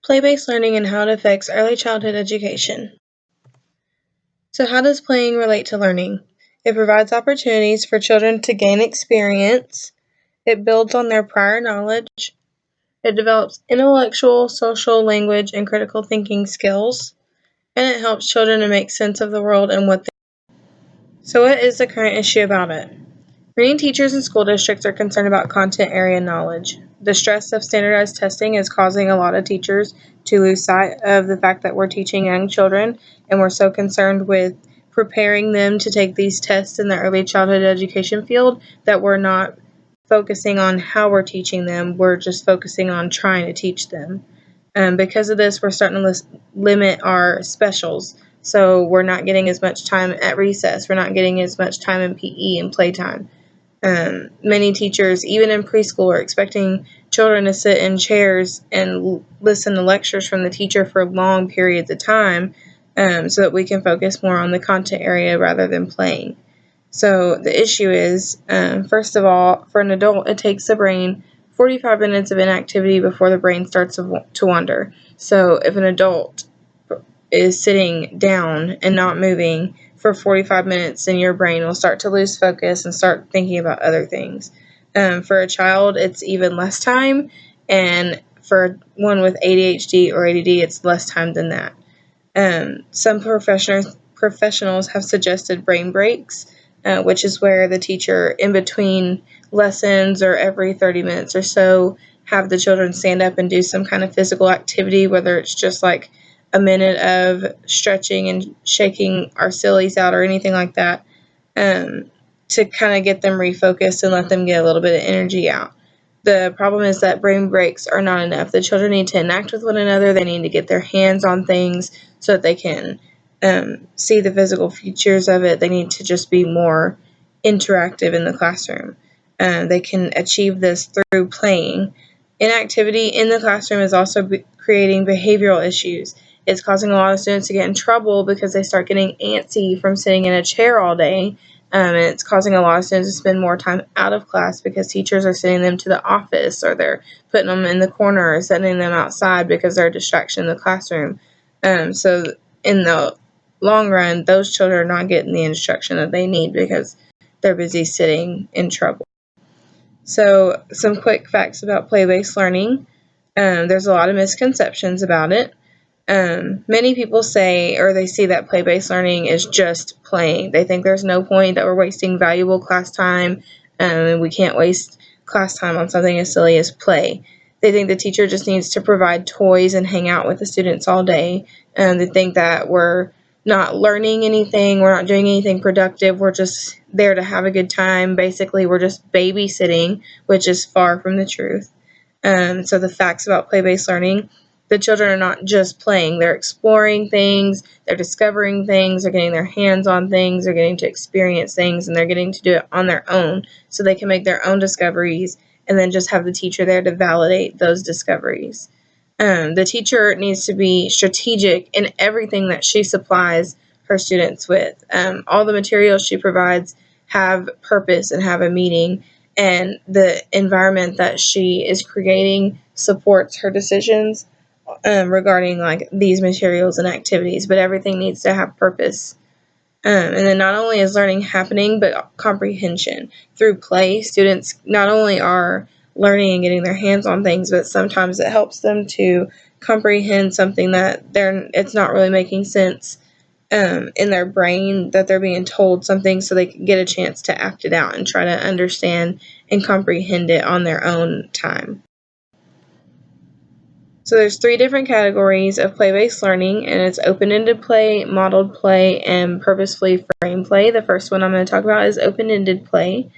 Play-based learning and how it affects early childhood education. So how does playing relate to learning? It provides opportunities for children to gain experience. It builds on their prior knowledge. It develops intellectual, social, language, and critical thinking skills. And it helps children to make sense of the world and what they know. So what is the current issue about it? Many teachers and school districts are concerned about content area knowledge. The stress of standardized testing is causing a lot of teachers to lose sight of the fact that we're teaching young children, and we're so concerned with preparing them to take these tests in the early childhood education field that we're not focusing on how we're teaching them. We're just focusing on trying to teach them. Because of this, we're starting to limit our specials. So we're not getting as much time at recess. We're not getting as much time in PE and playtime. Many teachers, even in preschool, are expecting children to sit in chairs and listen to lectures from the teacher for long periods of time, so that we can focus more on the content area rather than playing. So the issue is, first of all, for an adult, it takes the brain 45 minutes of inactivity before the brain starts to wander. So if an adult is sitting down and not moving for 45 minutes, then your brain will start to lose focus and start thinking about other things. For a child, it's even less time, and for one with ADHD or ADD, it's less time than that. Some professionals have suggested brain breaks, which is where the teacher, in between lessons or every 30 minutes or so, have the children stand up and do some kind of physical activity, whether it's just like a minute of stretching and shaking our sillies out or anything like that, to kind of get them refocused and let them get a little bit of energy out. The problem is that brain breaks are not enough. The children need to interact with one another. They need to get their hands on things so that they can see the physical features of it. They need to just be more interactive in the classroom. They can achieve this through playing. Inactivity in the classroom is also creating behavioral issues. It's causing a lot of students to get in trouble because they start getting antsy from sitting in a chair all day. And it's causing a lot of students to spend more time out of class because teachers are sending them to the office, or they're putting them in the corner or sending them outside because they're a distraction in the classroom. So in the long run, those children are not getting the instruction that they need because they're busy sitting in trouble. So some quick facts about play-based learning. There's a lot of misconceptions about it. Many people say, or they see that play-based learning is just playing. They think there's no point, that we're wasting valuable class time, and we can't waste class time on something as silly as play. They think the teacher just needs to provide toys and hang out with the students all day. They think that we're not learning anything, we're not doing anything productive, we're just there to have a good time. Basically, we're just babysitting, which is far from the truth. So the facts about play-based learning: the children are not just playing, they're exploring things, they're discovering things, they're getting their hands on things, they're getting to experience things, and they're getting to do it on their own so they can make their own discoveries and then just have the teacher there to validate those discoveries. The teacher needs to be strategic in everything that she supplies her students with. All the materials she provides have purpose and have a meaning, and the environment that she is creating supports her decisions regarding like these materials and activities, but everything needs to have purpose. And then not only is learning happening, but comprehension. Through play, students not only are learning and getting their hands on things, but sometimes it helps them to comprehend something that it's not really making sense in their brain, that they're being told something, so they can get a chance to act it out and try to understand and comprehend it on their own time. So there's 3 different categories of play-based learning, and it's open-ended play, modeled play, and purposefully framed play. The first one I'm going to talk about is open-ended play.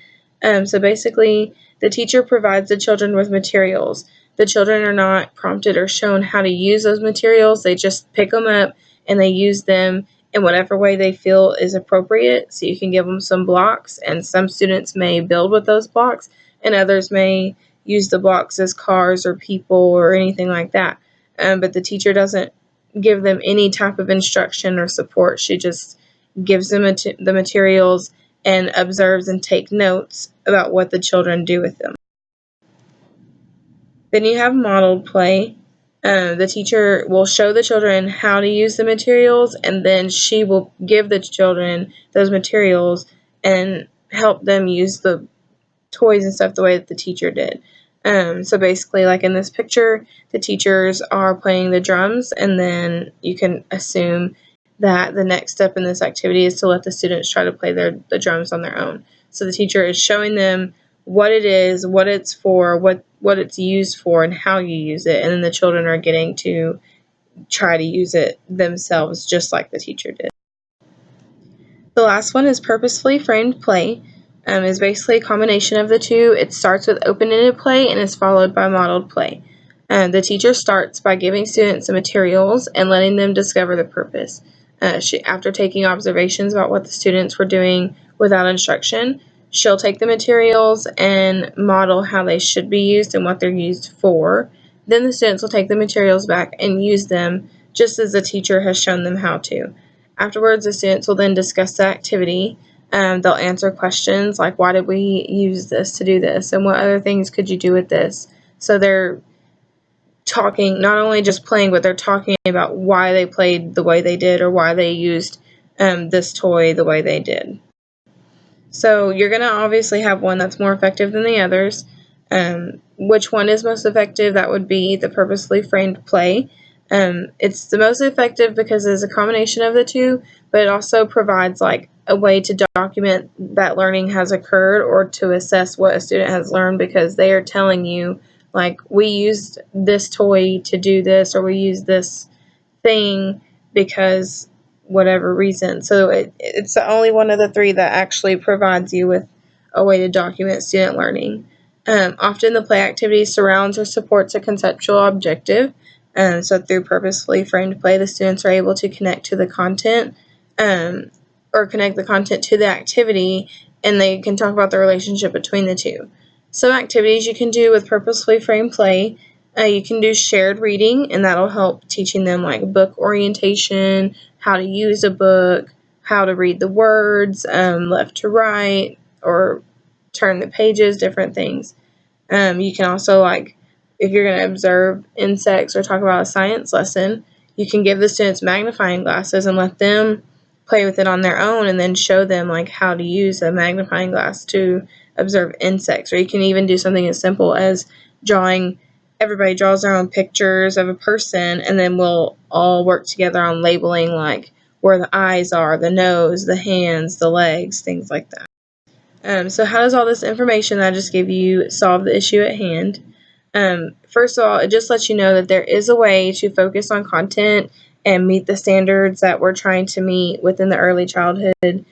So basically, the teacher provides the children with materials. The children are not prompted or shown how to use those materials. They just pick them up and they use them in whatever way they feel is appropriate. So you can give them some blocks, and some students may build with those blocks, and others may use the blocks as cars or people or anything like that. But the teacher doesn't give them any type of instruction or support. She just gives them the materials and observes and takes notes about what the children do with them. Then you have modeled play. The teacher will show the children how to use the materials, and then she will give the children those materials and help them use the toys and stuff the way that the teacher did. So basically, like in this picture, the teachers are playing the drums, and then you can assume that the next step in this activity is to let the students try to play the drums on their own. So the teacher is showing them what it is, what it's for, what it's used for, and how you use it, and then the children are getting to try to use it themselves just like the teacher did. The last one is purposefully framed play. Is basically a combination of the two. It starts with open-ended play and is followed by modeled play. The teacher starts by giving students the materials and letting them discover the purpose. After taking observations about what the students were doing without instruction, she'll take the materials and model how they should be used and what they're used for. Then the students will take the materials back and use them just as the teacher has shown them how to. Afterwards, the students will then discuss the activity. They'll answer questions like, why did we use this to do this? And what other things could you do with this? So they're talking, not only just playing, but they're talking about why they played the way they did or why they used this toy the way they did. So you're going to obviously have one that's more effective than the others. Which one is most effective? That would be the purposely framed play. It's the most effective because it's a combination of the two, but it also provides like a way to document that learning has occurred or to assess what a student has learned, because they are telling you, like, we used this toy to do this, or we used this thing because whatever reason. So it's the only one of the three that actually provides you with a way to document student learning. Often the play activity surrounds or supports a conceptual objective. So through purposefully framed play, the students are able to connect to the content, or connect the content to the activity, and they can talk about the relationship between the two. Some activities you can do with purposefully framed play: you can do shared reading, and that'll help teaching them like book orientation, how to use a book, how to read the words, left to right, or turn the pages, different things. You can also, like, if you're going to observe insects or talk about a science lesson, you can give the students magnifying glasses and let them play with it on their own, and then show them like how to use a magnifying glass to observe insects. Or you can even do something as simple as drawing. Everybody draws their own pictures of a person, and then we'll all work together on labeling like where the eyes are, the nose, the hands, the legs, things like that. So how does all this information that I just gave you solve the issue at hand? First of all, it just lets you know that there is a way to focus on content and meet the standards that we're trying to meet within the early childhood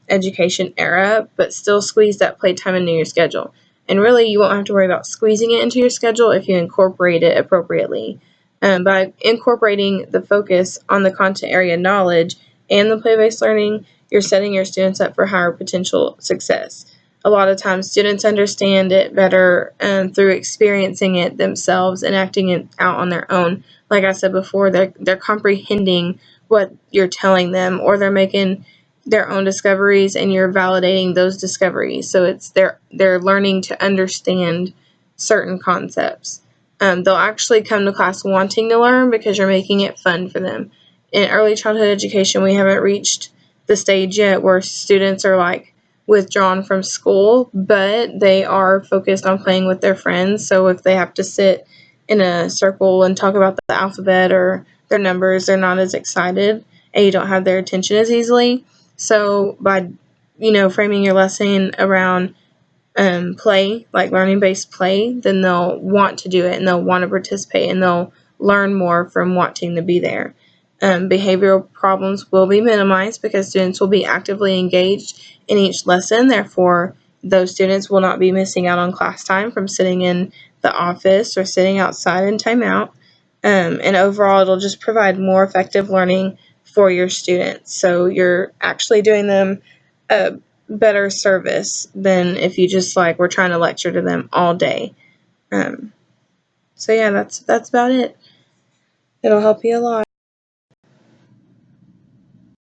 education era, but still squeeze that playtime into your schedule. And really, you won't have to worry about squeezing it into your schedule if you incorporate it appropriately. By incorporating the focus on the content area knowledge and the play-based learning, you're setting your students up for higher potential success. A lot of times students understand it better through experiencing it themselves and acting it out on their own. Like I said before, they're comprehending what you're telling them, or they're making their own discoveries and you're validating those discoveries. So it's they're learning to understand certain concepts. They'll actually come to class wanting to learn because you're making it fun for them. In early childhood education, we haven't reached the stage yet where students are like withdrawn from school, but they are focused on playing with their friends. So if they have to sit in a circle and talk about the alphabet or their numbers, they're not as excited and you don't have their attention as easily. So by, framing your lesson around play, like learning-based play, then they'll want to do it and they'll want to participate and they'll learn more from wanting to be there. Behavioral problems will be minimized because students will be actively engaged in each lesson. Therefore, those students will not be missing out on class time from sitting in the office or sitting outside in timeout. And overall, it'll just provide more effective learning for your students. So you're actually doing them a better service than if you just were trying to lecture to them all day. So yeah, that's about it. It'll help you a lot.